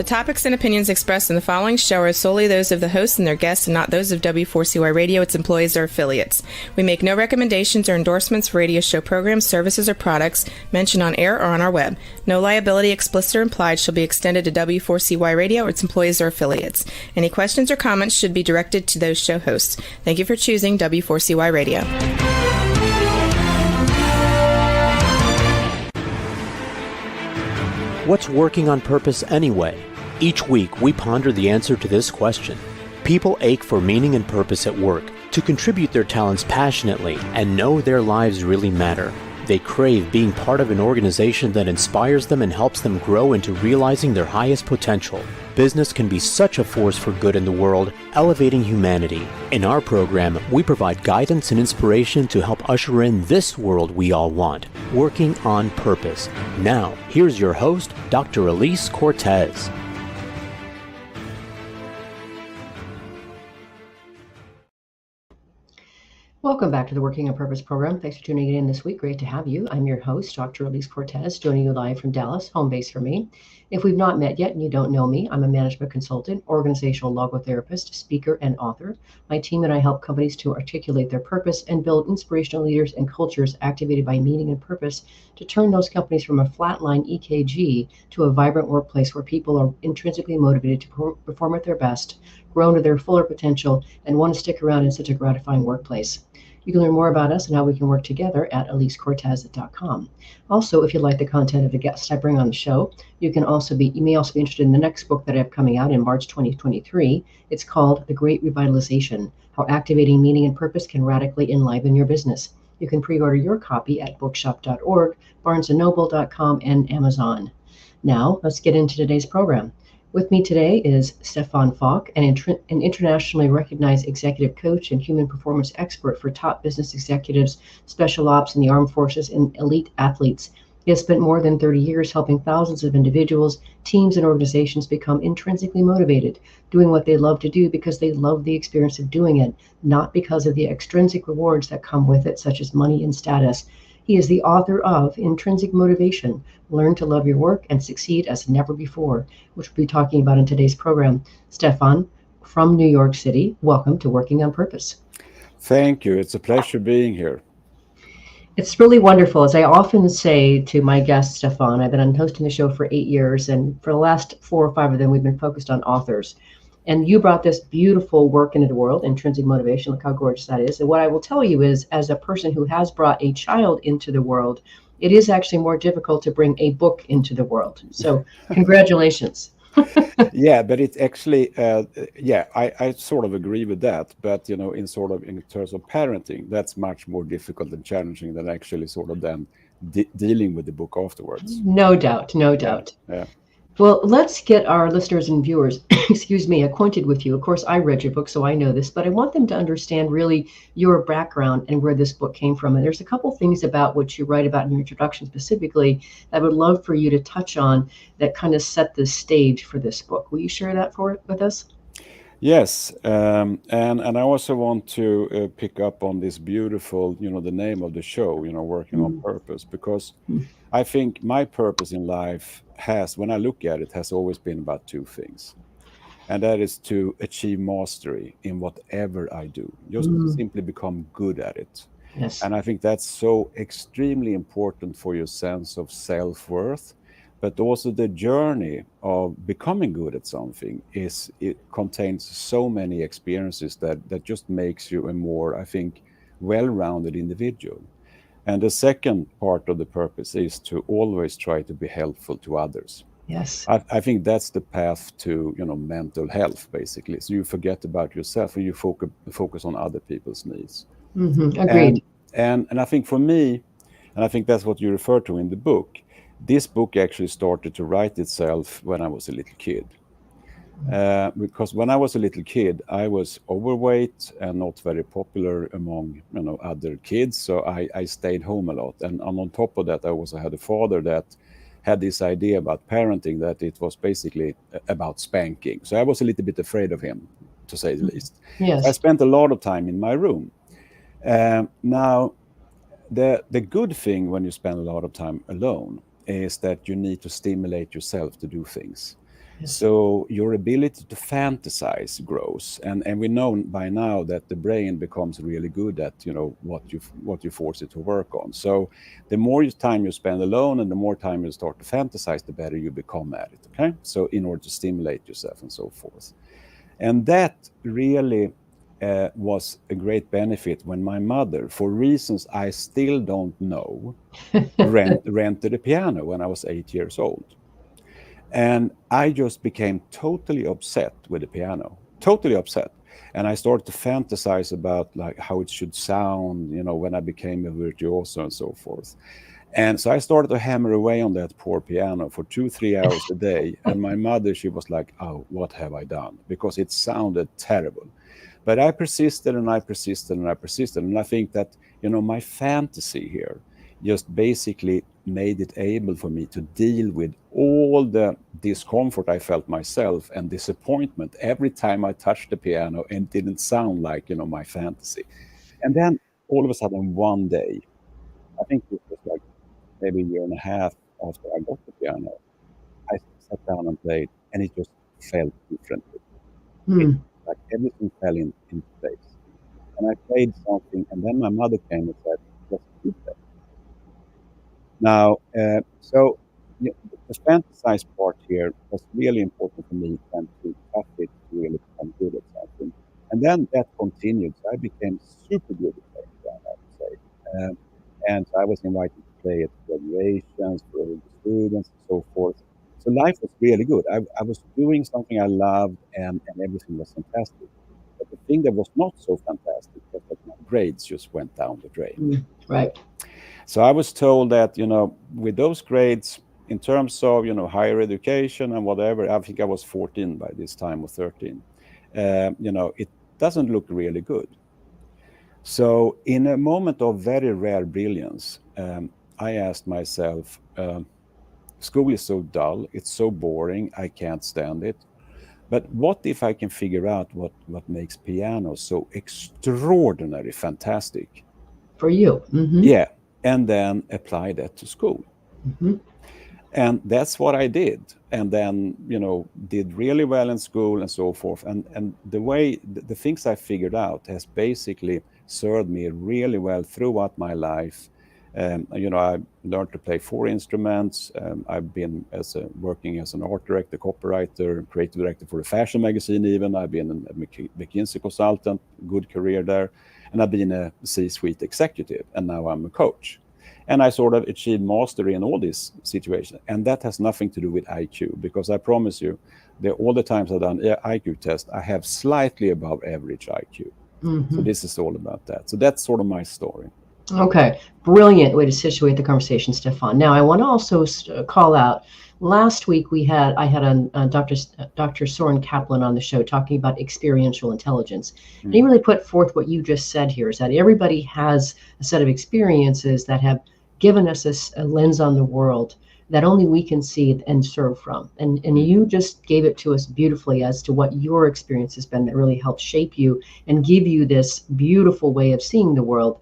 topics and opinions expressed in the following show are solely those of the hosts and their guests and not those of W4CY Radio, its employees, or affiliates. We make no recommendations or endorsements for radio show programs, services, or products mentioned on air or on our web. No liability, explicit or implied, shall be extended to W4CY Radio or its employees or affiliates. Any questions or comments should be directed to those show hosts. Thank you for choosing W4CY Radio. What's working on purpose anyway? Each week, we ponder the answer to this question. People ache for meaning and purpose at work, to contribute their talents passionately and know their lives really matter. They crave being part of an organization that inspires them and helps them grow into realizing their highest potential. Business can be such a force for good in the world, elevating humanity. In our program, we provide guidance and inspiration to help usher in this world we all want, working on purpose. Now, here's your host, Dr. Alise Cortez. Welcome back to the Working on Purpose program. Thanks for tuning in this week. Great to have you. I'm your host, Dr. Alise Cortez, joining you live from Dallas, home base for me. If we've not met yet and you don't know me, I'm a management consultant, organizational logotherapist, speaker, and author. My team and I help companies to articulate their purpose and build inspirational leaders and cultures activated by meaning and purpose to turn those companies from a flatline EKG to a vibrant workplace where people are intrinsically motivated to perform at their best, grow to their fuller potential, and want to stick around in such a gratifying workplace. You can learn more about us and how we can work together at alisecortez.com. Also, if you like the content of the guests I bring on the show, you may also be interested in the next book that I have coming out in March 2023. It's called The Great Revitalization: How Activating Meaning and Purpose Can Radically Enliven Your Business. You can pre-order your copy at bookshop.org, barnesandnoble.com, and Amazon. Now, let's get into today's program. With me today is Stefan Falk, an internationally recognized executive coach and human performance expert for top business executives, special ops in the armed forces, and elite athletes. He has spent more than 30 years helping thousands of individuals, teams, and organizations become intrinsically motivated, doing what they love to do because they love the experience of doing it, not because of the extrinsic rewards that come with it, such as money and status. He is the author of Intrinsic Motivation, Learn to Love Your Work and Succeed as Never Before, which we'll be talking about in today's program. Stefan, from New York City, welcome to Working on Purpose. Thank you. It's a pleasure being here. It's really wonderful. As I often say to my guest, Stefan, I've been hosting the show for 8 years, and for the last 4 or 5 of them, we've been focused on authors. And you brought this beautiful work into the world, Intrinsic Motivation. Look how gorgeous that is. And what I will tell you is, as a person who has brought a child into the world, it is actually more difficult to bring a book into the world. So congratulations. Yeah, but it's actually, I sort of agree with that. But, in terms of parenting, that's much more difficult and challenging than actually sort of then dealing with the book afterwards. No doubt. Yeah. Well, let's get our listeners and viewers, acquainted with you. Of course, I read your book, so I know this, but I want them to understand really your background and where this book came from. And there's a couple things about what you write about in your introduction specifically that I would love for you to touch on that kind of set the stage for this book. Will you share that with us? Yes, and I also want to pick up on this beautiful, the name of the show, Working on Purpose, because I think my purpose in life when I look at it, has always been about 2 things. And that is to achieve mastery in whatever I do, just simply become good at it. Yes. And I think that's so extremely important for your sense of self-worth, but also the journey of becoming good at something it contains so many experiences that just makes you a more, I think, well-rounded individual. And the second part of the purpose is to always try to be helpful to others. Yes. I think that's the path to, mental health, basically. So you forget about yourself and you focus on other people's needs. Agreed. And I think for me, and I think that's what you refer to in the book, this book actually started to write itself when I was a little kid. Because when I was a little kid, I was overweight and not very popular among other kids. So I stayed home a lot. And on top of that, I also had a father that had this idea about parenting, that it was basically about spanking. So I was a little bit afraid of him, to say the least. Yes. I spent a lot of time in my room. Now, the good thing when you spend a lot of time alone is that you need to stimulate yourself to do things. Yes. So your ability to fantasize grows, and we know by now that the brain becomes really good at what you force it to work on. So the more time you spend alone and the more time you start to fantasize, the better you become at it. Okay, so in order to stimulate yourself and so forth, and that really was a great benefit when my mother, for reasons I still don't know, rented a piano when I was 8 years old. And I just became totally upset with the piano, totally upset. And I started to fantasize about like how it should sound, when I became a virtuoso and so forth. And so I started to hammer away on that poor piano for 2-3 hours a day. And my mother, she was like, "Oh, what have I done?" Because it sounded terrible. But I persisted and I persisted and I persisted. And I think that, my fantasy here just basically made it able for me to deal with all the discomfort I felt myself and disappointment every time I touched the piano and it didn't sound like, my fantasy. And then all of a sudden one day, I think it was like maybe a year and a half after I got the piano, I sat down and played and it just felt differently. It, like everything fell into place. And I played something and then my mother came and said, "Just keep that." Now, so the fantasize part here was really important for me and to touch it to really become good at something. And then that continued. So I became super good at playing piano, I would say. And so I was invited to play at graduations for all the students and so forth. So life was really good. I was doing something I loved and everything was fantastic. But the thing that was not so fantastic was that my grades just went down the drain. Right. So I was told that, with those grades, in terms of, higher education and whatever, I think I was 14 by this time or 13, it doesn't look really good. So in a moment of very rare brilliance, I asked myself, school is so dull, it's so boring, I can't stand it. But what if I can figure out what makes piano so extraordinarily fantastic? For you. Yeah. And then apply that to school. And that's what I did. And then, did really well in school and so forth. And the things I figured out has basically served me really well throughout my life. I learned to play 4 instruments. I've been working as an art director, copywriter, creative director for a fashion magazine even. I've been a McKinsey consultant, good career there. And I've been a C-suite executive, and now I'm a coach. And I sort of achieved mastery in all these situations. And that has nothing to do with IQ, because I promise you, all the times I've done IQ test, I have slightly above average IQ. So this is all about that. So that's sort of my story. Okay, brilliant way to situate the conversation, Stefan. Now, I want to also call out. Last week I had Dr. Soren Kaplan on the show talking about experiential intelligence. And he really put forth what you just said here, is that everybody has a set of experiences that have given us a lens on the world that only we can see and serve from. And you just gave it to us beautifully as to what your experience has been that really helped shape you and give you this beautiful way of seeing the world.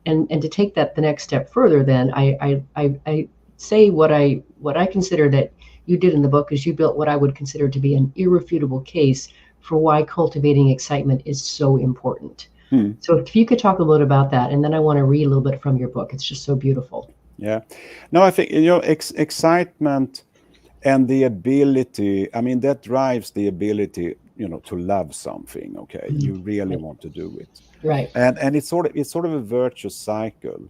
And to take that the next step further, then I say what I consider that you did in the book is you built what I would consider to be an irrefutable case for why cultivating excitement is so important. So if you could talk a little bit about that, and then I want to read a little bit from your book. It's just so beautiful. Yeah. No, I think, excitement and the ability, I mean, that drives the ability, to love something. Okay. You really want to do it. Right. And it's sort of a virtuous cycle.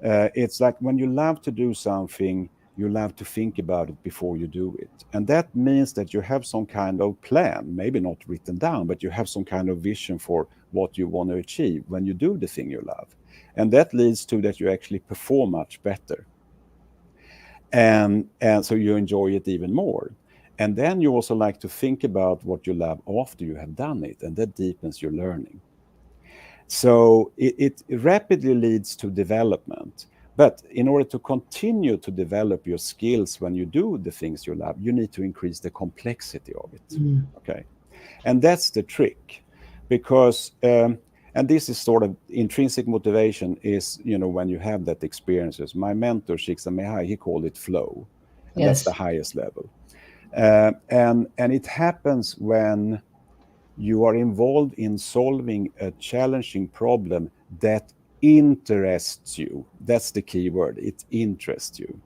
It's like when you love to do something, you love to think about it before you do it. And that means that you have some kind of plan, maybe not written down, but you have some kind of vision for what you want to achieve when you do the thing you love. And that leads to that you actually perform much better. And so you enjoy it even more. And then you also like to think about what you love after you have done it, and that deepens your learning. So it rapidly leads to development. But in order to continue to develop your skills when you do the things you love, you need to increase the complexity of it. Okay. And that's the trick, because, and this is sort of intrinsic motivation is, when you have that experiences. My mentor, Csikszentmihalyi, he called it flow. And that's the highest level. And it happens when you are involved in solving a challenging problem that interests you. That's the key word. It interests you.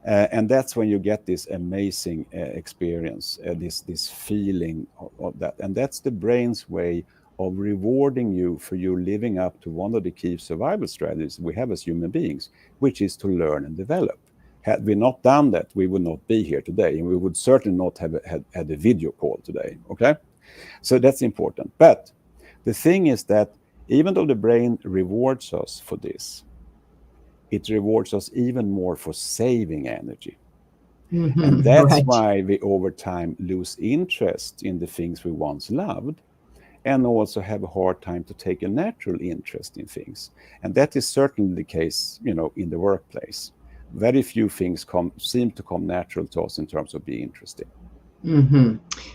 And that's when you get this amazing experience, this feeling of that. And that's the brain's way of rewarding you for you living up to one of the key survival strategies we have as human beings, which is to learn and develop. Had we not done that, we would not be here today, and we would certainly not have had a video call today, okay? So that's important. But the thing is that even though the brain rewards us for this, it rewards us even more for saving energy. And that's why we over time lose interest in the things we once loved, and also have a hard time to take a natural interest in things. And that is certainly the case, in the workplace. Very few things seem to come natural to us in terms of being interesting.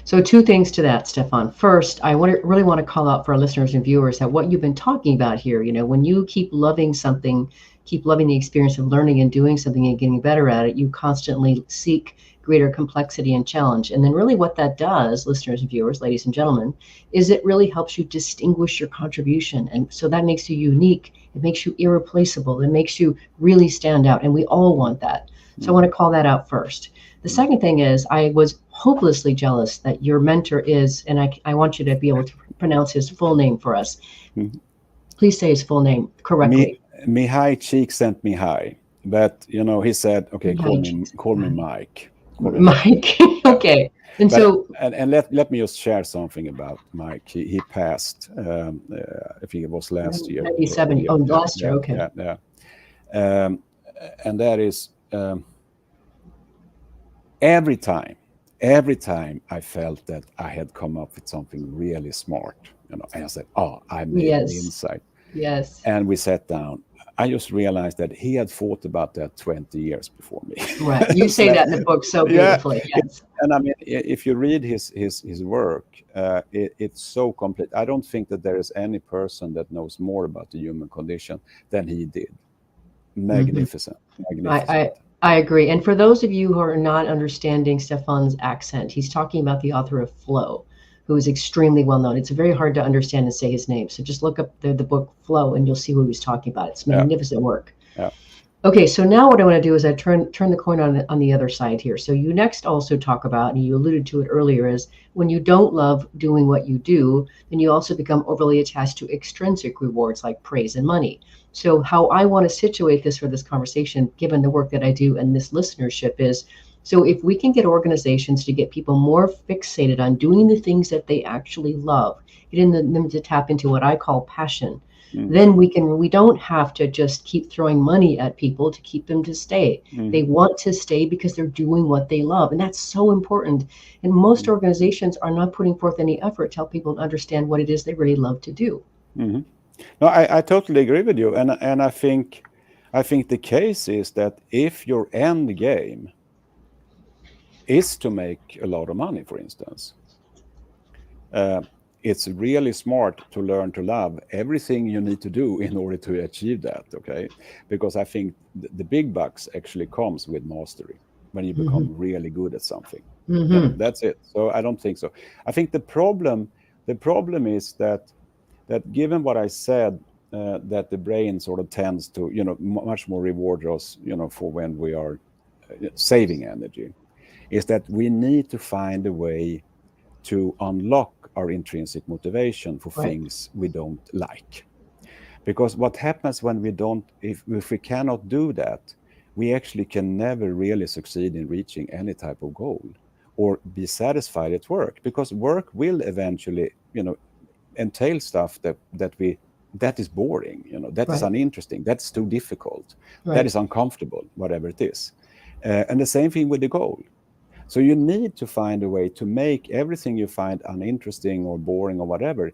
So 2 things to that, Stefan. First, I really want to call out for our listeners and viewers that what you've been talking about here, when you keep loving something, keep loving the experience of learning and doing something and getting better at it, you constantly seek greater complexity and challenge. And then really what that does, listeners and viewers, ladies and gentlemen, is it really helps you distinguish your contribution. And so that makes you unique. It makes you irreplaceable. It makes you really stand out. And we all want that. So I want to call that out first. The second thing is I was hopelessly jealous that your mentor is, and I want you to be able to pronounce his full name for us. Please say his full name correctly. Mihai Csikszentmihalyi, but he said, okay, call me Mike. Mike. Okay. And let me just share something about Mike. He passed. I think it was last year. 1970. Last year. Okay. Yeah. And that is every time I felt that I had come up with something really smart, and I said, I made the insight. Yes. And we sat down. I just realized that he had thought about that 20 years before me. Right. You say that in the book so beautifully. Yeah. Yes. And I mean, if you read his work, it's so complete. I don't think that there is any person that knows more about the human condition than he did. Magnificent. I agree. And for those of you who are not understanding Stefan's accent, he's talking about the author of Flow, who is extremely well known. It's very hard to understand and say his name. So just look up the book Flow and you'll see who he's talking about. It's magnificent work. Yeah. Okay, so now what I want to do is I turn the coin on the other side here. So you next also talk about, and you alluded to it earlier, is when you don't love doing what you do, then you also become overly attached to extrinsic rewards like praise and money. So how I want to situate this for this conversation, given the work that I do and this listenership, is so if we can get organizations to get people more fixated on doing the things that they actually love, getting them to tap into what I call passion, then we don't have to just keep throwing money at people to keep them to stay. They want to stay because they're doing what they love. And that's so important. And most organizations are not putting forth any effort to help people understand what it is they really love to do. No, I totally agree with you. And I think the case is that if your end game is to make a lot of money, for instance, it's really smart to learn to love everything you need to do in order to achieve that, okay? Because I think the big bucks actually comes with mastery, when you become really good at something. That's it. So I don't think so. I think the problem is that given what I said, that the brain sort of tends to, much more reward us, for when we are saving energy, is that we need to find a way to unlock our intrinsic motivation for things we don't like. Because what happens when we don't, if we cannot do that, we actually can never really succeed in reaching any type of goal or be satisfied at work, because work will eventually, entail stuff that is boring, that is uninteresting, that's too difficult, that is uncomfortable, whatever it is. And the same thing with the goal. So you need to find a way to make everything you find uninteresting or boring or whatever,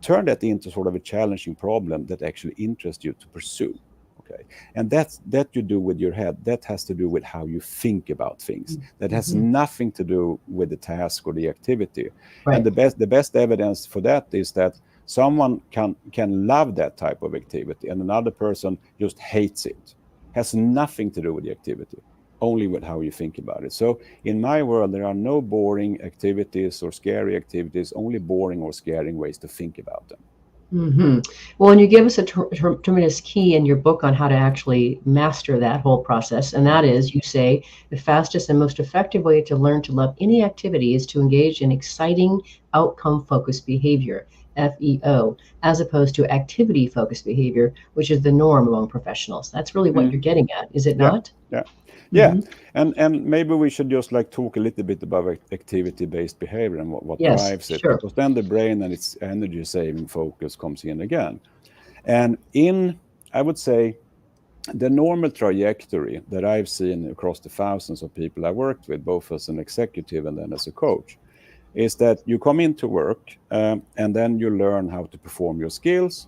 turn that into sort of a challenging problem that actually interests you to pursue. Okay, and that you do with your head. That has to do with how you think about things. That has nothing to do with the task or the activity. And the best evidence for that is that someone can love that type of activity, and another person just hates it. Has nothing to do with the activity. It has everything to do with the activity. And the same thing with the goal. So you need to find a way to make everything you find uninteresting or boring or whatever, turn that into sort of a challenging problem that actually interests you to pursue. Okay, and that you do with your head. That has to do with how you think about things. That has nothing to do with the activity. only with how you think about it. So in my world, there are no boring activities or scary activities, only boring or scaring ways to think about them. Mm-hmm. Well, and you give us a tremendous key in your book on how to actually master that whole process. And that is, you say, the fastest and most effective way to learn to love any activity is to engage in exciting, outcome-focused behavior, FEO, as opposed to activity-focused behavior, which is the norm among professionals. That's really what you're getting at, is it not? Yeah. And maybe we should just like talk a little bit about activity-based behavior and what drives it, because then the brain and its energy-saving focus comes in again. And I would say, the normal trajectory that I've seen across the thousands of people I worked with, both as an executive and then as a coach, is that you come into work and then you learn how to perform your skills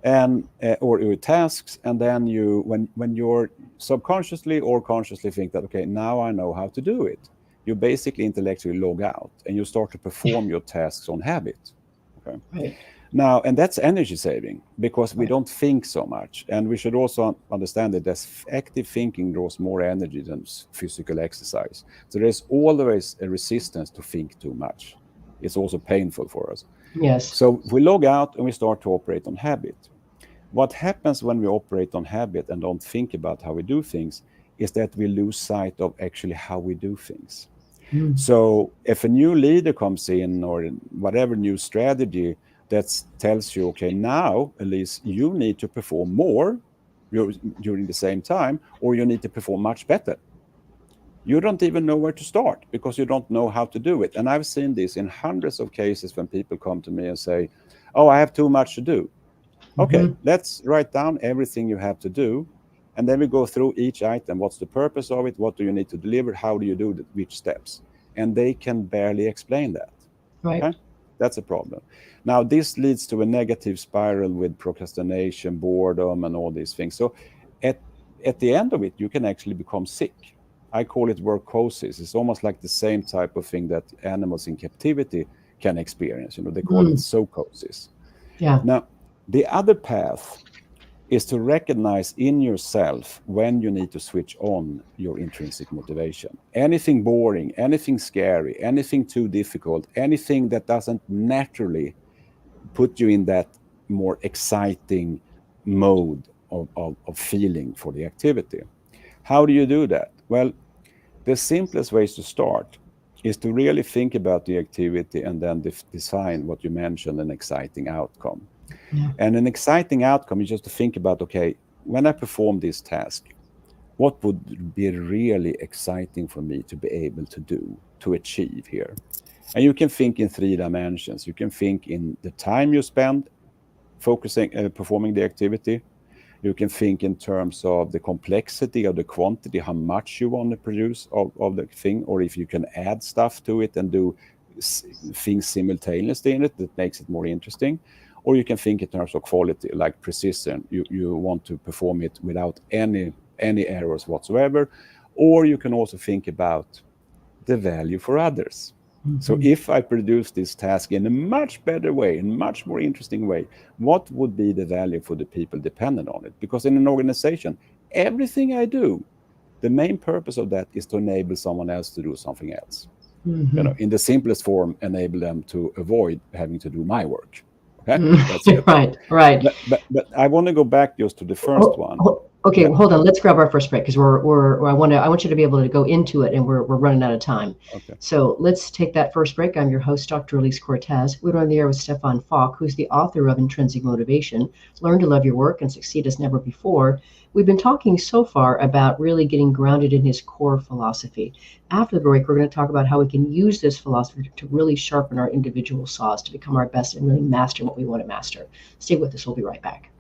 and or your tasks, and then you when you're subconsciously or consciously think that, okay, now I know how to do it, you basically intellectually log out and you start to perform your tasks on habit. Okay. Right. Now, and that's energy saving, because we don't think so much. And we should also understand that active thinking draws more energy than physical exercise. So there's always a resistance to think too much. It's also painful for us. Yes. So we log out and we start to operate on habit. What happens when we operate on habit and don't think about how we do things is that we lose sight of actually how we do things. So if a new leader comes in, or whatever new strategy that tells you, okay, now, Alise, you need to perform more during the same time, or you need to perform much better. You don't even know where to start because you don't know how to do it. And I've seen this in hundreds of cases when people come to me and say, oh, I have too much to do. Okay, let's write down everything you have to do. And then we go through each item. What's the purpose of it? What do you need to deliver? How do you do it? Which steps? And they can barely explain that. Right. Okay? That's a problem. Now, this leads to a negative spiral with procrastination, boredom, and all these things. So at the end of it, you can actually become sick. I call it workosis. It's almost like the same type of thing that animals in captivity can experience. They call it zoochosis. Yeah. Now, the other path is to recognize in yourself when you need to switch on your intrinsic motivation. Anything boring, anything scary, anything too difficult, anything that doesn't naturally put you in that more exciting mode of feeling for the activity. How do you do that? Well, the simplest ways to start is to really think about the activity and then design what you mentioned, an exciting outcome. Yeah. And an exciting outcome is just to think about, okay, when I perform this task, what would be really exciting for me to be able to do, to achieve here? And you can think in 3 dimensions. You can think in the time you spend performing the activity. You can think in terms of the complexity of the quantity, how much you want to produce of the thing, or if you can add stuff to it and do things simultaneously in it that makes it more interesting. Or you can think in terms of quality, like precision. You want to perform it without any errors whatsoever. Or you can also think about the value for others. So if I produce this task in a much better way, in a much more interesting way, what would be the value for the people dependent on it? Because in an organization, everything I do, the main purpose of that is to enable someone else to do something else. In the simplest form, enable them to avoid having to do my work. Okay? That's it. Right. But I want to go back just to the first one. Okay, well, hold on. Let's grab our first break because I want you to be able to go into it, and we're running out of time. Okay. So let's take that first break. I'm your host, Dr. Alise Cortez. We're on the air with Stefan Falk, who's the author of Intrinsic Motivation: Learn to Love Your Work and Succeed as Never Before. We've been talking so far about really getting grounded in his core philosophy. After the break, we're going to talk about how we can use this philosophy to really sharpen our individual saws to become our best and really master what we want to master. Stay with us. We'll be right back.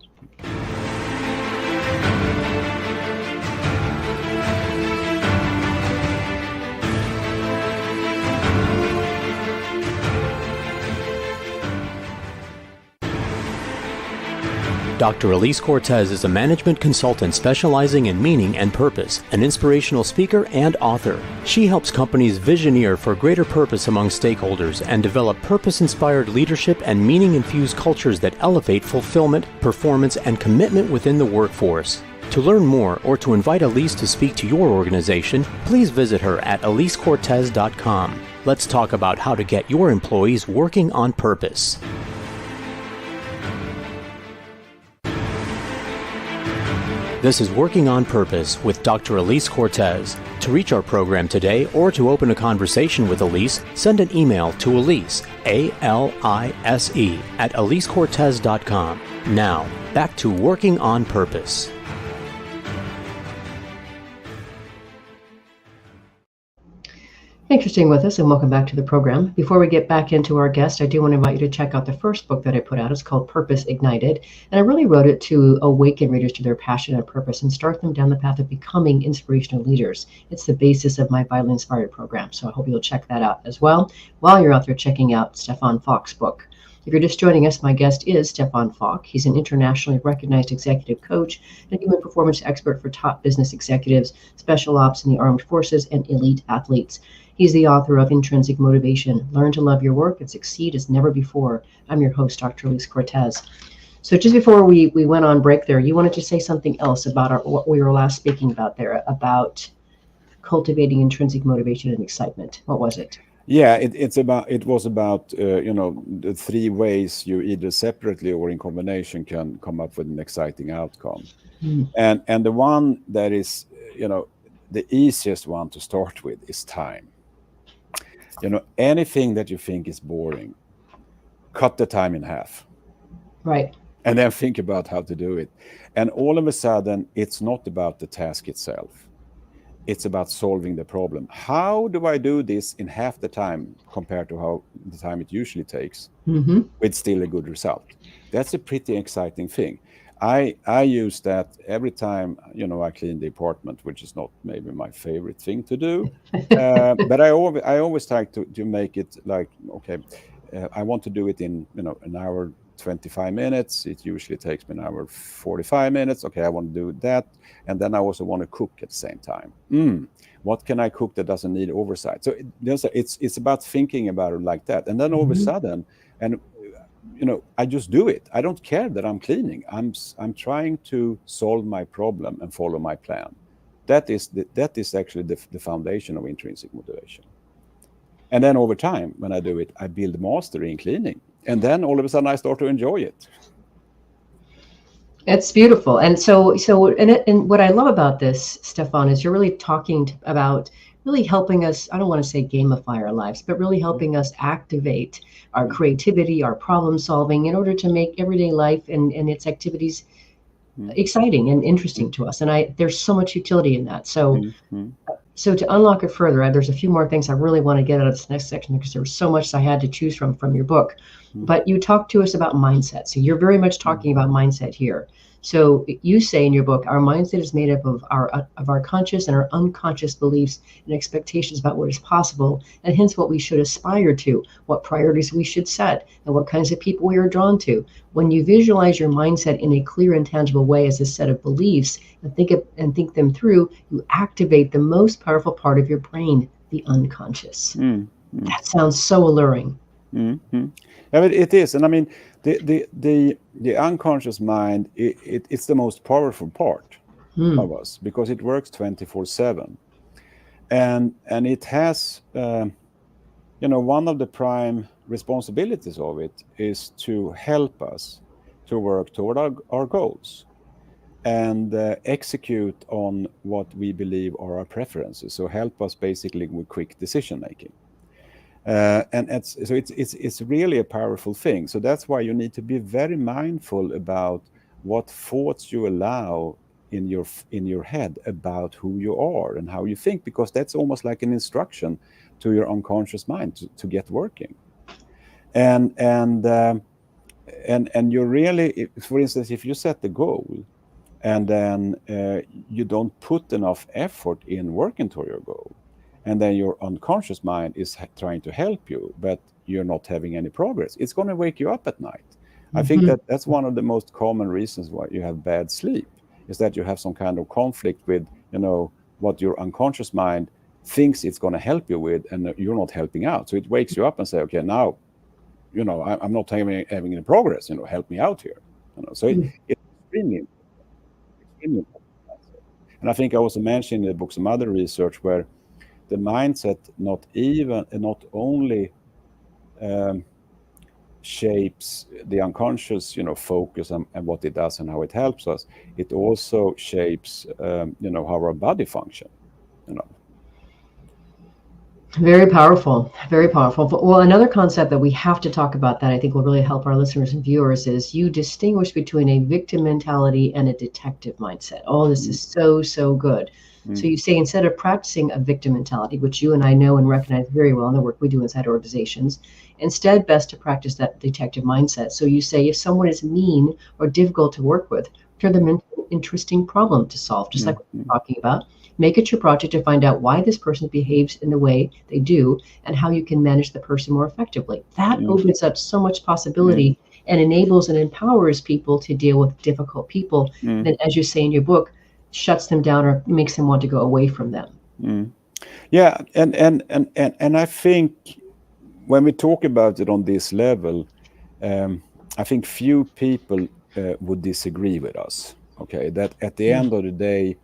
Dr. Alise Cortez is a management consultant specializing in meaning and purpose, an inspirational speaker and author. She helps companies visioneer for greater purpose among stakeholders and develop purpose-inspired leadership and meaning-infused cultures that elevate fulfillment, performance, and commitment within the workforce. To To learn more or to invite Alise to speak to your organization, please visit her at alisecortez.com. Let's talk about how to get your employees working on purpose. This is Working on Purpose with Dr. Alise Cortez. To reach our program today or to open a conversation with Alise, send an email to Alise, A-L-I-S-E, at alisecortez.com. Now, back to Working on Purpose. Thanks for staying with us and welcome back to the program. Before we get back into our guest, I do want to invite you to check out the first book that I put out. It's called Purpose Ignited. And I really wrote it to awaken readers to their passion and purpose and start them down the path of becoming inspirational leaders. It's the basis of my Vitally Inspired program. So I hope you'll check that out as well while you're out there checking out Stefan Falk's book. If you're just joining us, my guest is Stefan Falk. He's an internationally recognized executive coach and human performance expert for top business executives, special ops in the armed forces, and elite athletes. He's the author of Intrinsic Motivation, Learn to Love Your Work and Succeed as Never Before. I'm your host, Dr. Alise Cortez. So just before we went on break there, you wanted to say something else about what we were last speaking about there, about cultivating intrinsic motivation and excitement. What was it? Yeah, it was about the three ways you either separately or in combination can come up with an exciting outcome. And the one that is the easiest one to start with is time. Anything that you think is boring, cut the time in half. Right. And then think about how to do it. And all of a sudden, it's not about the task itself. It's about solving the problem. How do I do this in half the time compared to how the time it usually takes with still a good result? That's a pretty exciting thing. I use that every time, I clean the apartment, which is not maybe my favorite thing to do. But I always try to make it like, okay, I want to do it in, an hour, 25 minutes. It usually takes me an hour, 45 minutes. Okay, I want to do that. And then I also want to cook at the same time. What can I cook that doesn't need oversight? So it's about thinking about it like that. And then all of a sudden, I just do it. I don't care that I'm cleaning. I'm trying to solve my problem and follow my plan. That is actually the foundation of intrinsic motivation. And then over time, when I do it, I build mastery in cleaning. And then all of a sudden I start to enjoy it. It's beautiful. And so what I love about this, Stefan, is you're really talking about really helping us, I don't want to say gamify our lives, but really helping us activate our creativity, our problem solving in order to make everyday life and its activities exciting and interesting to us. And there's so much utility in that. So to unlock it further, there's a few more things I really want to get out of this next section because there was so much I had to choose from your book. But you talked to us about mindset. So you're very much talking about mindset here. So you say in your book, our mindset is made up of our conscious and our unconscious beliefs and expectations about what is possible, and hence what we should aspire to, what priorities we should set, and what kinds of people we are drawn to. When you visualize your mindset in a clear and tangible way as a set of beliefs and think them through, you activate the most powerful part of your brain, the unconscious. That sounds so alluring. Yeah, it is, and I mean the unconscious mind. It's the most powerful part of us because it works 24/7, and it has one of the prime responsibilities of it is to help us to work toward our goals and execute on what we believe are our preferences. So help us basically with quick decision making. And it's really a powerful thing. So that's why you need to be very mindful about what thoughts you allow in your head about who you are and how you think, because that's almost like an instruction to your unconscious mind to get working. And you really, for instance, if you set the goal and then you don't put enough effort in working toward your goal, and then your unconscious mind is trying to help you, but you're not having any progress, it's going to wake you up at night. I think that's one of the most common reasons why you have bad sleep, is that you have some kind of conflict with, what your unconscious mind thinks it's going to help you with, and you're not helping out. So it wakes you up and say, okay, now, I'm not having any progress, help me out here. So it's extremely important. And I think I also mentioned in the book some other research where the mindset not only shapes the unconscious, focus and what it does and how it helps us. It also shapes, how our body function. Very powerful, very powerful. Well, another concept that we have to talk about that I think will really help our listeners and viewers is you distinguish between a victim mentality and a detective mindset. Oh, this is so good. So you say instead of practicing a victim mentality, which you and I know and recognize very well in the work we do inside organizations, instead best to practice that detective mindset. So you say if someone is mean or difficult to work with, turn them into an interesting problem to solve, just like what we're talking about. Make it your project to find out why this person behaves in the way they do and how you can manage the person more effectively. That opens up so much possibility and enables and empowers people to deal with difficult people. And as you say in your book, shuts them down or makes them want to go away from them. Yeah, and I think when we talk about it on this level, I think few people would disagree with us. Okay, that at the end of the day,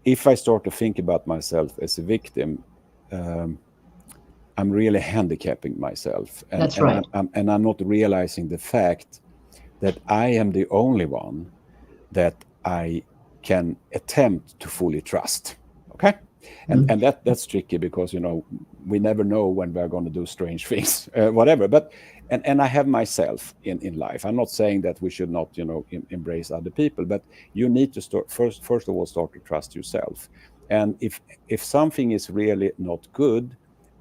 if I start to think about myself as a victim, I'm really handicapping myself. That's right. And I'm not realizing the fact that I am the only one that I can attempt to fully trust. Okay? And that's tricky because, we never know when we're going to do strange things, whatever. But and I have myself in life. I'm not saying that we should not, embrace other people, but you need to start first of all, start to trust yourself. And if something is really not good,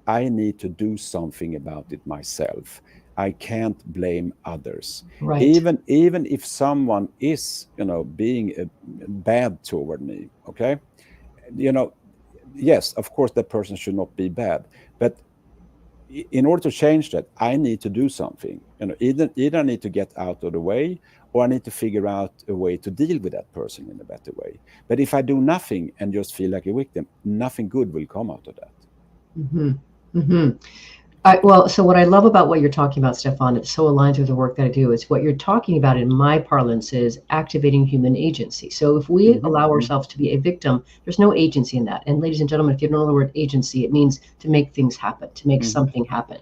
I need to do something about it myself. I can't blame others. Right. Even if someone is, being bad toward me, okay? Yes, of course, that person should not be bad. But in order to change that, I need to do something. Either I need to get out of the way, or I need to figure out a way to deal with that person in a better way. But if I do nothing and just feel like a victim, nothing good will come out of that. So what I love about what you're talking about, Stefan, it so aligns with the work that I do, is what you're talking about in my parlance is activating human agency. So if we allow ourselves to be a victim, there's no agency in that. And ladies and gentlemen, if you don't know the word agency, it means to make things happen, to make something happen.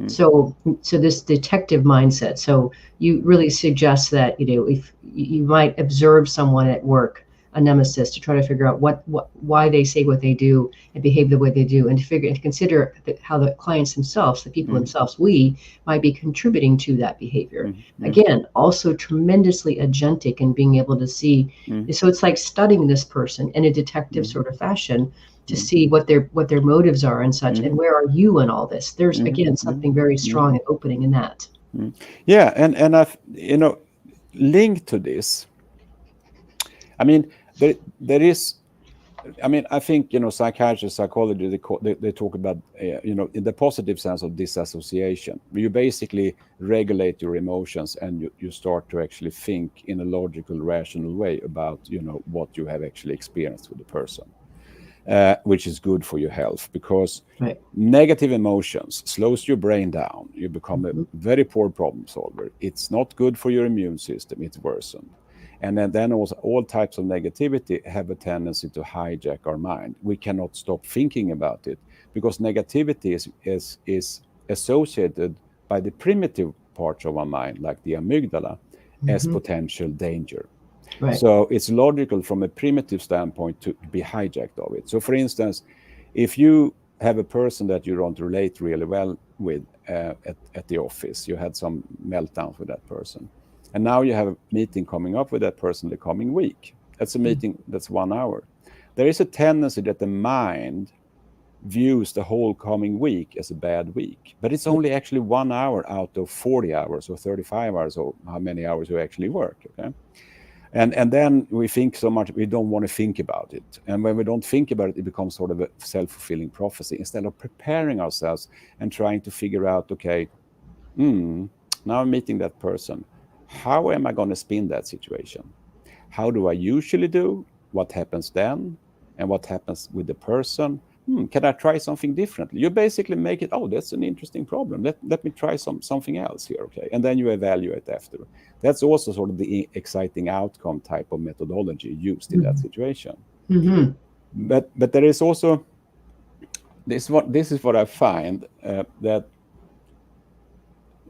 So this detective mindset. So you really suggest that, if you might observe someone at work, a nemesis, to try to figure out why they say what they do and behave the way they do, and to consider how the clients themselves, the people themselves, we might be contributing to that behavior. Again, also tremendously agentic in being able to see. So it's like studying this person in a detective sort of fashion to see what their motives are and such, and where are you in all this. There's again something very strong and opening in that. Yeah, and I've linked to this. I mean, there is. I mean, I think psychiatrists, psychology, they talk about in the positive sense of disassociation. You basically regulate your emotions and you start to actually think in a logical, rational way about what you have actually experienced with the person, which is good for your health, because negative emotions slows your brain down. You become a very poor problem solver. It's not good for your immune system. It's worsened. And then also all types of negativity have a tendency to hijack our mind. We cannot stop thinking about it because negativity is associated by the primitive parts of our mind, like the amygdala, as potential danger. So it's logical from a primitive standpoint to be hijacked of it. So for instance, if you have a person that you don't relate really well with at the office, you had some meltdowns with that person, and now you have a meeting coming up with that person the coming week. That's a meeting that's 1 hour. There is a tendency that the mind views the whole coming week as a bad week, but it's only actually 1 hour out of 40 hours or 35 hours, or how many hours you actually work. Okay, and then we think so much we don't want to think about it, and when we don't think about it, it becomes sort of a self-fulfilling prophecy. Instead of preparing ourselves and trying to figure out, okay, now I'm meeting that person. How am I going to spin that situation? How do I usually do? What happens then? And what happens with the person? Can I try something differently? You basically make it, that's an interesting problem. Let me try something else here, okay? And then you evaluate after. That's also sort of the exciting outcome type of methodology used in that situation. Mm-hmm. But there is also this is what I find that.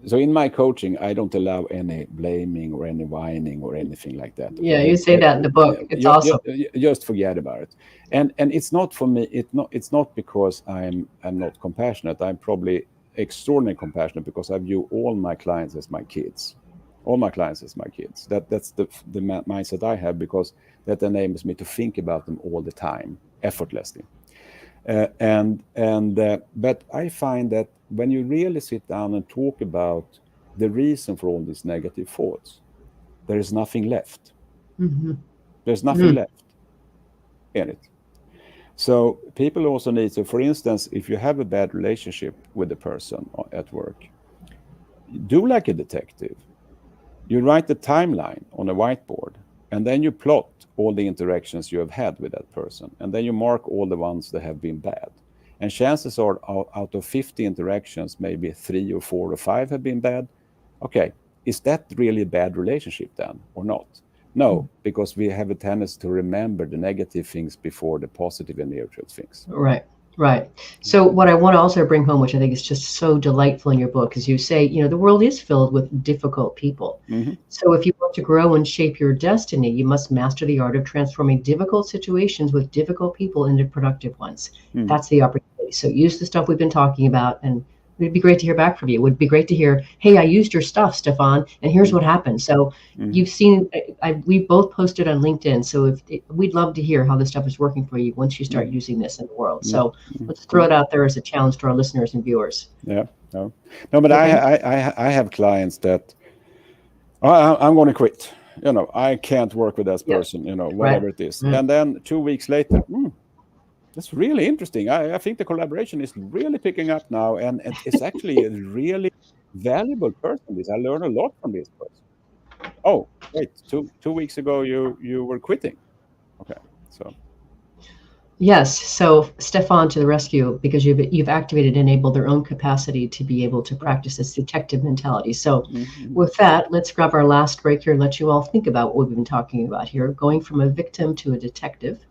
So in my coaching, I don't allow any blaming or any whining or anything like that. Yeah, you say that in the book. It's awesome. Just forget about it. And it's not for me. It's not because I'm not compassionate. I'm probably extraordinarily compassionate because I view all my clients as my kids. All my clients as my kids. That's the mindset I have, because that enables me to think about them all the time, effortlessly. But I find that when you really sit down and talk about the reason for all these negative thoughts, there is nothing left. Mm-hmm. There's nothing left in it. So people also need to, for instance, if you have a bad relationship with a person at work, do like a detective. You write the timeline on a whiteboard, and then you plot all the interactions you have had with that person, and then you mark all the ones that have been bad. And chances are, out of 50 interactions, maybe 3 or 4 or 5 have been bad. Okay, is that really a bad relationship then, or not? No, because we have a tendency to remember the negative things before the positive and neutral things. Right. So what I want to also bring home, which I think is just so delightful in your book, is you say, the world is filled with difficult people. Mm-hmm. So if you want to grow and shape your destiny, you must master the art of transforming difficult situations with difficult people into productive ones. Mm-hmm. That's the opportunity. So use the stuff we've been talking about, and it'd be great to hear back from you. It would be great to hear, hey, I used your stuff, Stefan, and here's what happened. So you've seen, we both posted on LinkedIn. So we'd love to hear how this stuff is working for you once you start using this in the world. So let's throw it out there as a challenge to our listeners and viewers. Yeah, no, but okay. I have clients that I'm going to quit. I can't work with that person. Whatever it is, and then 2 weeks later. That's really interesting. I think the collaboration is really picking up now, and it's actually a really valuable person. I learn a lot from this person. Oh, wait, two weeks ago you were quitting. Okay, so. Yes, so Stefan to the rescue, because you've activated and enabled their own capacity to be able to practice this detective mentality. So with that, let's grab our last break here and let you all think about what we've been talking about here, going from a victim to a detective.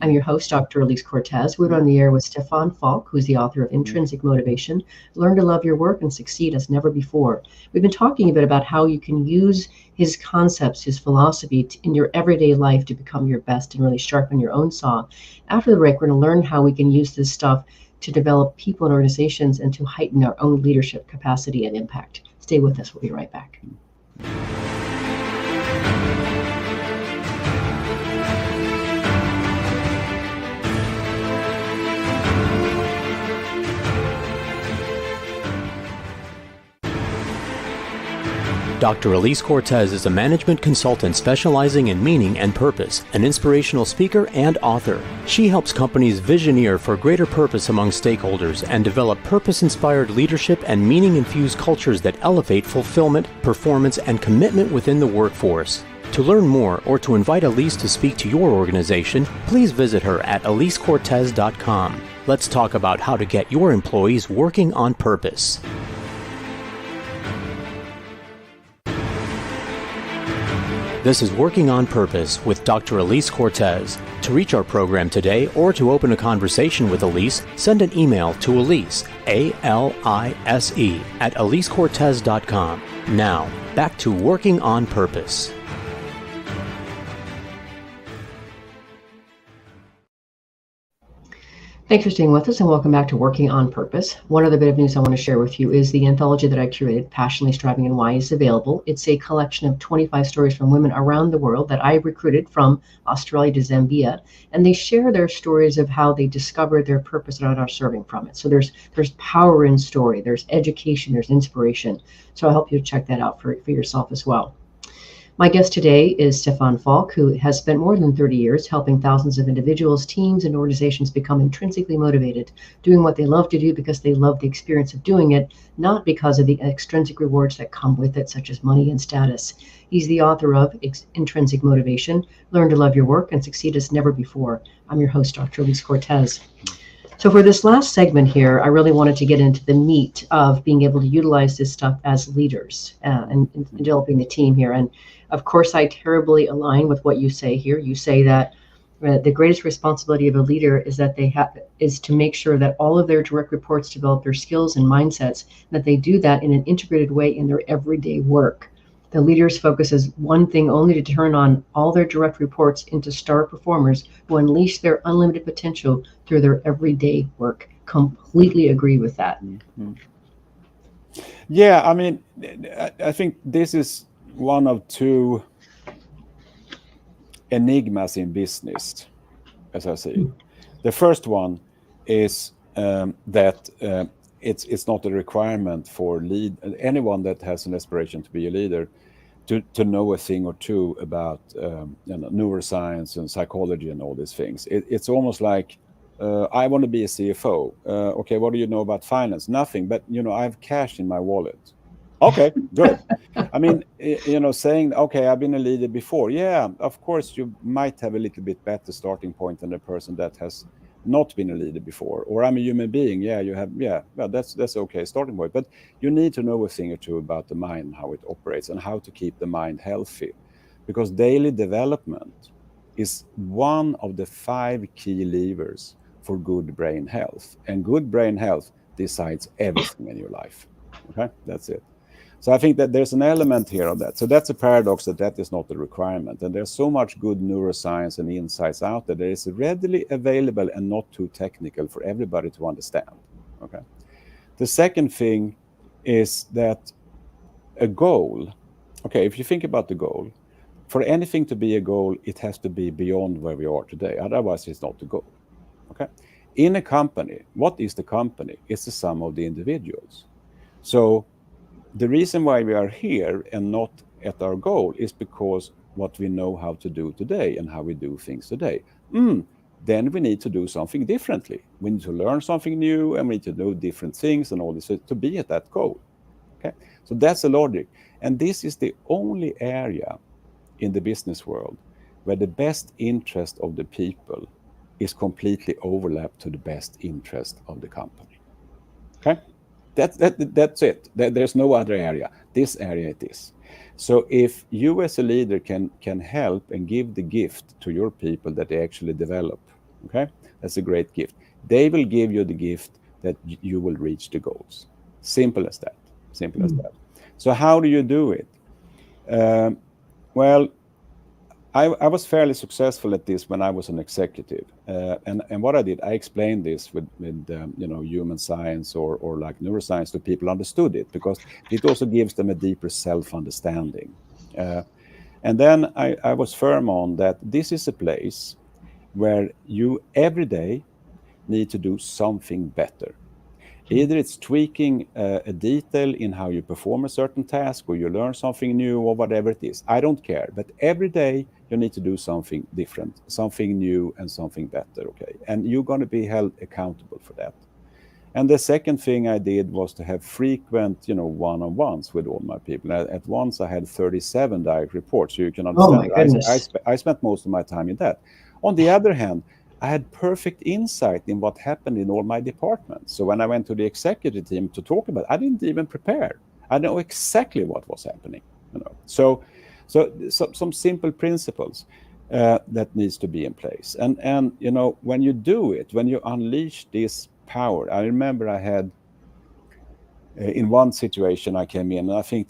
I'm your host, Dr. Alise Cortez. We're on the air with Stefan Falk, who's the author of Intrinsic Motivation, Learn to Love Your Work and Succeed as Never Before. We've been talking a bit about how you can use his concepts, his philosophy in your everyday life to become your best and really sharpen your own saw. After the break, we're going to learn how we can use this stuff to develop people and organizations and to heighten our own leadership capacity and impact. Stay with us. We'll be right back. Dr. Alise Cortez is a management consultant specializing in meaning and purpose, an inspirational speaker and author. She helps companies visioneer for greater purpose among stakeholders and develop purpose-inspired leadership and meaning-infused cultures that elevate fulfillment, performance, and commitment within the workforce. To learn more or to invite Alise to speak to your organization, please visit her at alisecortez.com. Let's talk about how to get your employees working on purpose. This is Working on Purpose with Dr. Alise Cortez. To reach our program today or to open a conversation with Alise, send an email to Alise, A-L-I-S-E, at alisecortez.com. Now, back to Working on Purpose. Thanks for staying with us and welcome back to Working on Purpose. One other bit of news I want to share with you is the anthology that I curated, Passionately Striving and Why, is available. It's a collection of 25 stories from women around the world that I recruited from Australia to Zambia, and they share their stories of how they discovered their purpose and are serving from it. So there's power in story, there's education, there's inspiration. So I'll help you check that out for yourself as well. My guest today is Stefan Falk, who has spent more than 30 years helping thousands of individuals, teams, and organizations become intrinsically motivated, doing what they love to do because they love the experience of doing it, not because of the extrinsic rewards that come with it, such as money and status. He's the author of Intrinsic Motivation, Learn to Love Your Work and Succeed as Never Before. I'm your host, Dr. Alise Cortez. So for this last segment here, I really wanted to get into the meat of being able to utilize this stuff as leaders and developing the team here. And of course, I terribly align with what you say here. You say that The greatest responsibility of a leader is to make sure that all of their direct reports develop their skills and mindsets, and that they do that in an integrated way in their everyday work. The leader's focus is one thing only, to turn on all their direct reports into star performers who unleash their unlimited potential through their everyday work. Completely agree with that. Mm-hmm. Yeah, I mean, I think this is one of two enigmas in business, as I see it. The first one is that it's not a requirement for anyone that has an aspiration to be a leader to know a thing or two about neuroscience and psychology and all these things. It's almost like, I want to be a CFO. Okay, what do you know about finance? Nothing, but I have cash in my wallet. Okay, good. I mean, saying, okay, I've been a leader before. Yeah, of course, you might have a little bit better starting point than a person that has not been a leader before. Or I'm a human being. Yeah, you have. Yeah, well, that's okay starting point. But you need to know a thing or two about the mind, how it operates, and how to keep the mind healthy, because daily development is one of the 5 key levers for good brain health, and good brain health decides everything in your life. Okay, that's it. So I think that there's an element here of that. So that's a paradox that is not a requirement. And there's so much good neuroscience and insights out there that is readily available and not too technical for everybody to understand. Okay. The second thing is that a goal, okay, if you think about the goal, for anything to be a goal, it has to be beyond where we are today. Otherwise, it's not a goal. Okay. In a company, what is the company? It's the sum of the individuals. So the reason why we are here and not at our goal is because what we know how to do today and how we do things today. Then we need to do something differently. We need to learn something new, and we need to do different things and all this to be at that goal. Okay, so that's the logic. And this is the only area in the business world where the best interest of the people is completely overlapped to the best interest of the company. Okay. That's it. There's no other area. This area it is. So if you as a leader can help and give the gift to your people that they actually develop, okay, that's a great gift. They will give you the gift that you will reach the goals. Simple as that. Simple as that. So how do you do it? Well, I was fairly successful at this when I was an executive, and what I did, I explained this with human science or like neuroscience, so people understood it, because it also gives them a deeper self-understanding. And then I was firm on that this is a place where you every day need to do something better. Either it's tweaking a detail in how you perform a certain task, or you learn something new, or whatever it is. I don't care. But every day you need to do something different, something new, and something better. Okay, and you're going to be held accountable for that. And the second thing I did was to have frequent, one-on-ones with all my people. At once I had 37 direct reports. So you can understand. Oh my goodness. I spent most of my time in that. On the other hand, I had perfect insight in what happened in all my departments. So when I went to the executive team to talk about it, I didn't even prepare. I know exactly what was happening. So some simple principles that needs to be in place. And when you do it, when you unleash this power, I remember I had in one situation I came in, and I think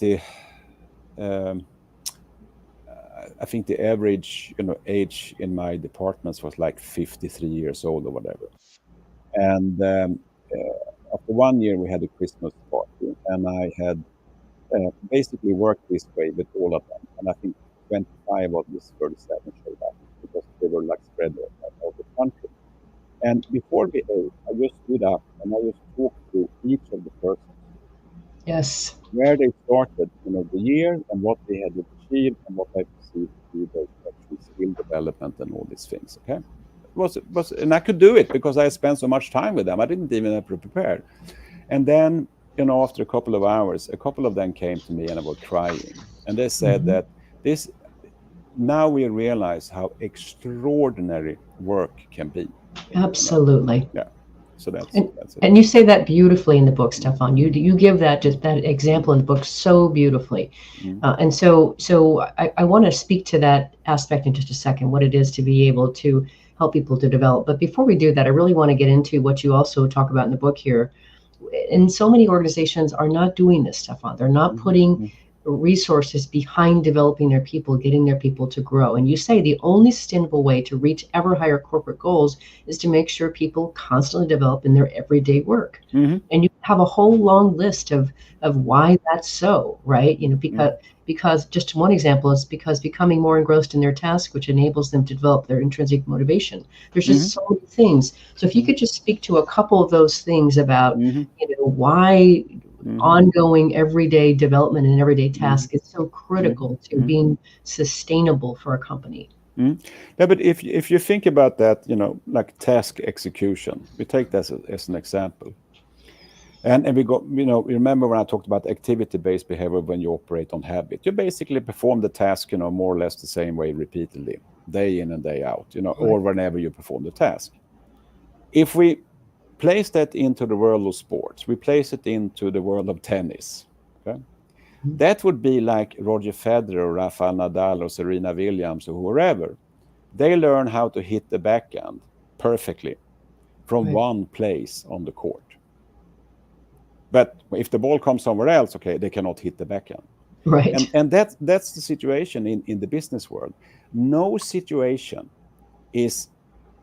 the average age in my departments was like 53 years old or whatever. And after 1 year we had a Christmas party, and I had basically worked this way with all of them. And I think 25 of these 37 showed up because they were like spread out the country. And before we ate, I just stood up and I just talked to each of the persons. Yes. Where they started, the year, and what they had achieved, and what I perceived to be their skill development and all these things. Okay, and I could do it because I spent so much time with them. I didn't even have to prepare. And then, after a couple of hours, a couple of them came to me and they were crying, and they said that now we realize how extraordinary work can be. Absolutely. Yeah. So that's it. And you say that beautifully in the book, Stefan. You give that example in the book so beautifully. And so I want to speak to that aspect in just a second, what it is to be able to help people to develop. But before we do that, I really want to get into what you also talk about in the book here. And so many organizations are not doing this, Stefan. They're not putting resources behind developing their people, getting their people to grow. And you say the only sustainable way to reach ever higher corporate goals is to make sure people constantly develop in their everyday work. And you have a whole long list of why that's so, right? Because just one example is because becoming more engrossed in their task, which enables them to develop their intrinsic motivation. There's just so many things. So if you could just speak to a couple of those things about, why ongoing everyday development and everyday task is so critical to being sustainable for a company. Yeah, but if you think about that, like task execution, we take that as an example. And we got, remember when I talked about activity-based behavior when you operate on habit, you basically perform the task, more or less the same way repeatedly, day in and day out, or whenever you perform the task. If we place that into the world of sports, we place it into the world of tennis, okay? That would be like Roger Federer or Rafael Nadal or Serena Williams or whoever. They learn how to hit the backhand perfectly from one place on the court. But if the ball comes somewhere else, okay, they cannot hit the backhand. Right. And that's the situation in the business world. No situation is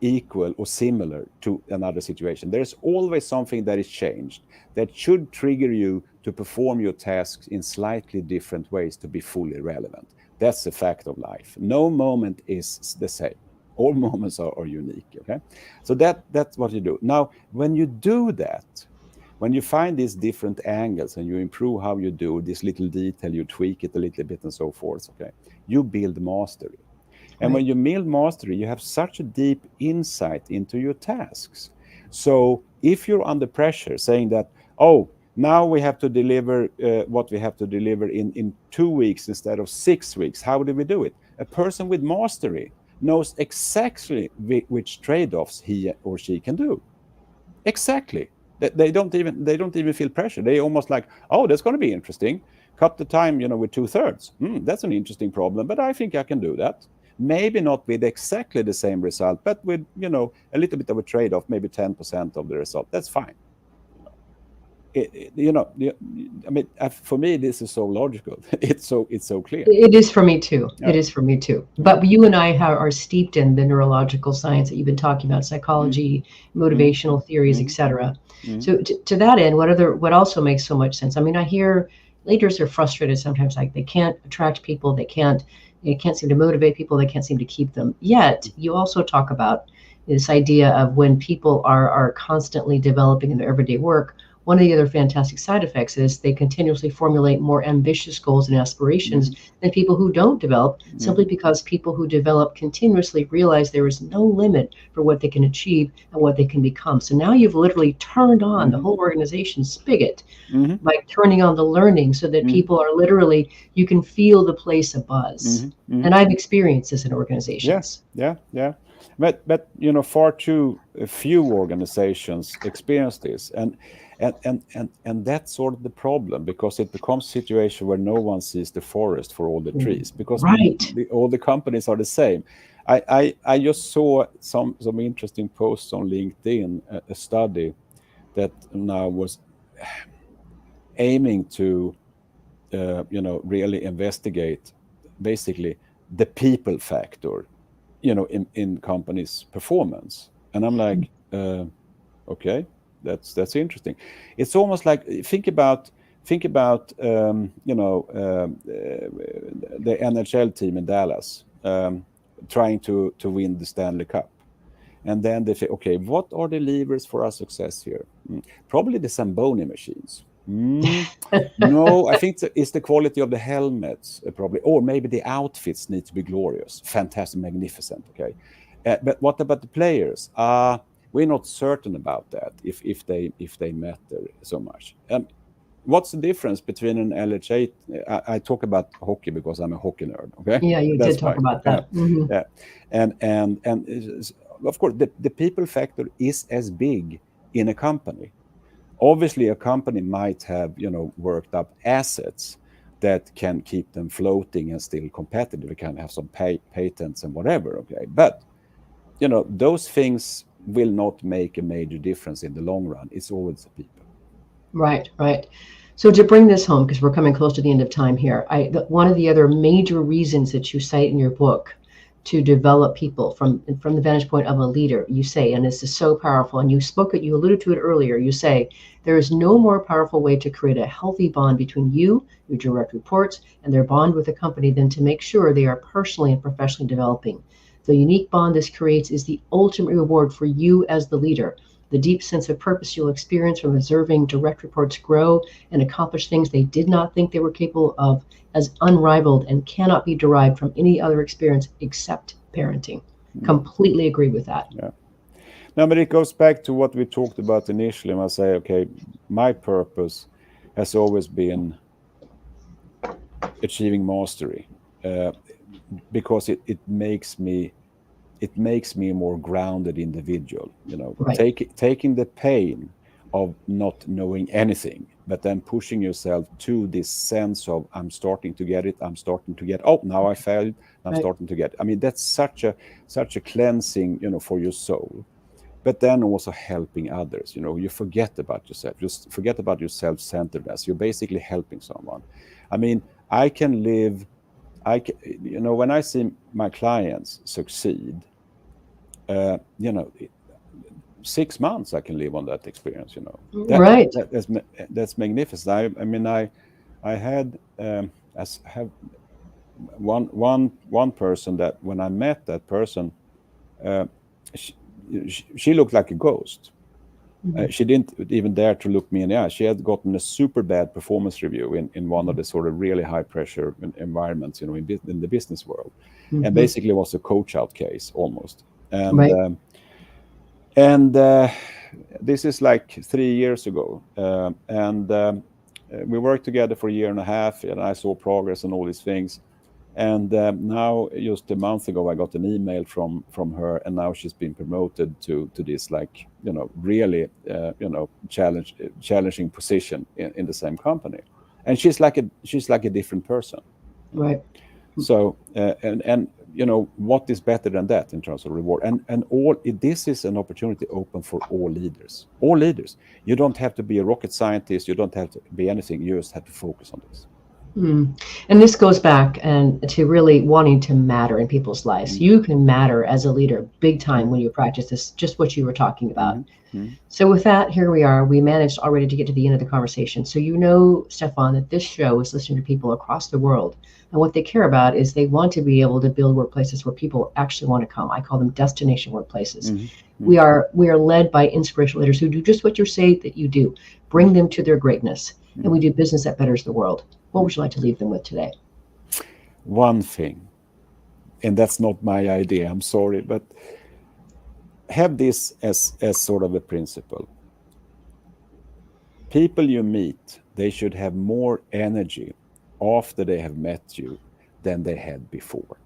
equal or similar to another situation. There's always something that is changed that should trigger you to perform your tasks in slightly different ways to be fully relevant. That's the fact of life. No moment is the same. All moments are unique, okay? So that's what you do. Now, when you do that, when you find these different angles and you improve how you do this little detail, you tweak it a little bit and so forth, okay, you build mastery. And when you build mastery, you have such a deep insight into your tasks. So if you're under pressure saying that, now we have to deliver what we have to deliver in 2 weeks instead of 6 weeks, how do we do it? A person with mastery knows exactly which trade-offs he or she can do. Exactly. They don't even feel pressure. They almost like, that's going to be interesting. Cut the time, with 2/3. That's an interesting problem, but I think I can do that. Maybe not with exactly the same result, but with, a little bit of a trade-off, maybe 10% of the result. That's fine. For me, this is so logical. It's so clear. It is for me too. Yeah. It is for me too. But you and I are steeped in the neurological science that you've been talking about, psychology, motivational theories, etc. So to that end, what also makes so much sense? I mean, I hear leaders are frustrated sometimes, like they can't attract people, they can't seem to motivate people, they can't seem to keep them. Yet you also talk about this idea of when people are constantly developing in their everyday work. One of the other fantastic side effects is they continuously formulate more ambitious goals and aspirations than people who don't develop, simply because people who develop continuously realize there is no limit for what they can achieve and what they can become. So now you've literally turned on the whole organization's spigot by turning on the learning so that people are literally, you can feel the place abuzz. And I've experienced this in organizations. Yeah. But far too few organizations experience this, and that's sort of the problem, because it becomes a situation where no one sees the forest for all the trees, because all the companies are the same. I just saw some interesting posts on LinkedIn, a study that now was aiming to really investigate basically the people factor in companies' performance. And I'm like, okay, that's interesting. It's almost like, think about the NHL team in Dallas trying to win the Stanley Cup. And then they say, okay, what are the levers for our success here? Probably the Zamboni machines. No, I think it's the quality of the helmets, probably, or maybe the outfits need to be glorious, fantastic, magnificent. Okay, but what about the players? We're not certain about that. If they matter so much. What's the difference between an LHA? I talk about hockey because I'm a hockey nerd. Okay. Yeah, you did talk about that. Yeah, and of course the people factor is as big in a company. Obviously, a company might have, worked up assets that can keep them floating and still competitive. It can have some patents and whatever, okay? But those things will not make a major difference in the long run. It's always the people. Right, right. So to bring this home, because we're coming close to the end of time here, one of the other major reasons that you cite in your book to develop people from the vantage point of a leader, you say, and this is so powerful, and you alluded to it earlier, you say, there is no more powerful way to create a healthy bond between you, your direct reports, and their bond with the company than to make sure they are personally and professionally developing. The unique bond this creates is the ultimate reward for you as the leader. The deep sense of purpose you'll experience from observing direct reports grow and accomplish things they did not think they were capable of as unrivaled and cannot be derived from any other experience except parenting. Completely agree with that. Yeah. No, but it goes back to what we talked about initially. And I say, okay, my purpose has always been achieving mastery, because it makes me a more grounded individual. Right. Taking the pain of not knowing anything, but then pushing yourself to this sense of I'm starting to get it. Oh, now I failed. I'm Right. starting to get it. I mean, that's such a cleansing, for your soul. But then also helping others. You forget about yourself. Just forget about your self-centeredness. You're basically helping someone. I mean, when I see my clients succeed, 6 months I can live on that experience. Right. That's magnificent. I had one person that when I met that person, she looked like a ghost. She didn't even dare to look me in the eye. She had gotten a super bad performance review in one of the sort of really high pressure environments, in the business world, and basically was a coach out case almost. And Right. This is like 3 years ago, we worked together for a year and a half, and I saw progress and all these things. And now, just a month ago, I got an email from her, and now she's been promoted to this really challenging position in the same company, and she's like a different person. Right. So what is better than that in terms of reward? And this is an opportunity open for all leaders. All leaders. You don't have to be a rocket scientist. You don't have to be anything. You just have to focus on this. And this goes back and to really wanting to matter in people's lives. You can matter as a leader big time when you practice this, just what you were talking about. So with that, here we are. We managed already to get to the end of the conversation. So Stefan, that this show is listening to people across the world. And what they care about is they want to be able to build workplaces where people actually want to come. I call them destination workplaces. We are led by inspirational leaders who do just what you say that you do. Bring them to their greatness. And we do business that betters the world. What would you like to leave them with today? One thing, and that's not my idea, I'm sorry, but have this as sort of a principle. People you meet, they should have more energy after they have met you than they had before.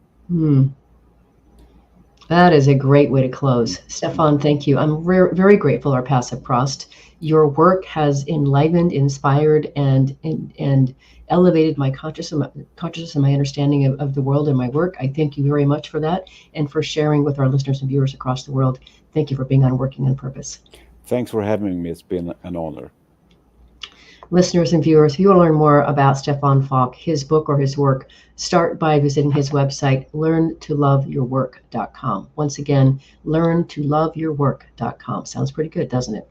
That is a great way to close. Stefan, thank you. I'm very grateful, our passive Prost. Your work has enlivened, inspired, and elevated my consciousness and my understanding of the world and my work. I thank you very much for that and for sharing with our listeners and viewers across the world. Thank you for being on Working on Purpose. Thanks for having me. It's been an honor. Listeners and viewers, if you want to learn more about Stefan Falk, his book or his work, start by visiting his website, learntoloveyourwork.com. Once again, learntoloveyourwork.com. Sounds pretty good, doesn't it?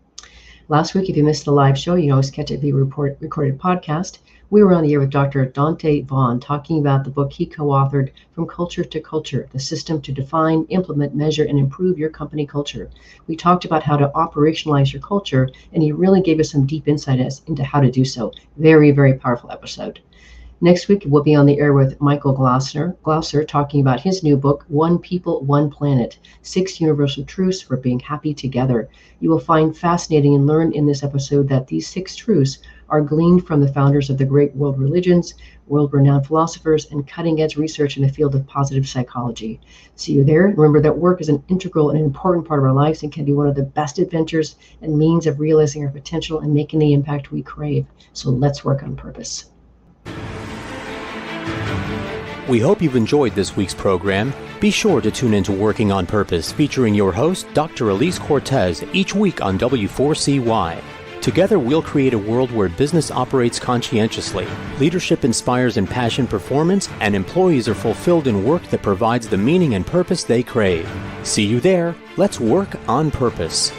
Last week, if you missed the live show, you can always catch it via recorded podcast. We were on the air with Dr. Dante Vaughn talking about the book he co-authored, From Culture to Culture, the system to define, implement, measure, and improve your company culture. We talked about how to operationalize your culture, and he really gave us some deep insight into how to do so. Very, very powerful episode. Next week, we'll be on the air with Michael Glausser talking about his new book, One People, One Planet, 6 Universal Truths for Being Happy Together. You will find fascinating and learn in this episode that these 6 truths are gleaned from the founders of the great world religions, world-renowned philosophers, and cutting-edge research in the field of positive psychology. See you there. Remember that work is an integral and important part of our lives and can be one of the best adventures and means of realizing our potential and making the impact we crave. So let's work on purpose. We hope you've enjoyed this week's program. Be sure to tune into Working on Purpose, featuring your host, Dr. Alise Cortez, each week on W4CY. Together, we'll create a world where business operates conscientiously, leadership inspires impassioned performance, and employees are fulfilled in work that provides the meaning and purpose they crave. See you there. Let's work on purpose.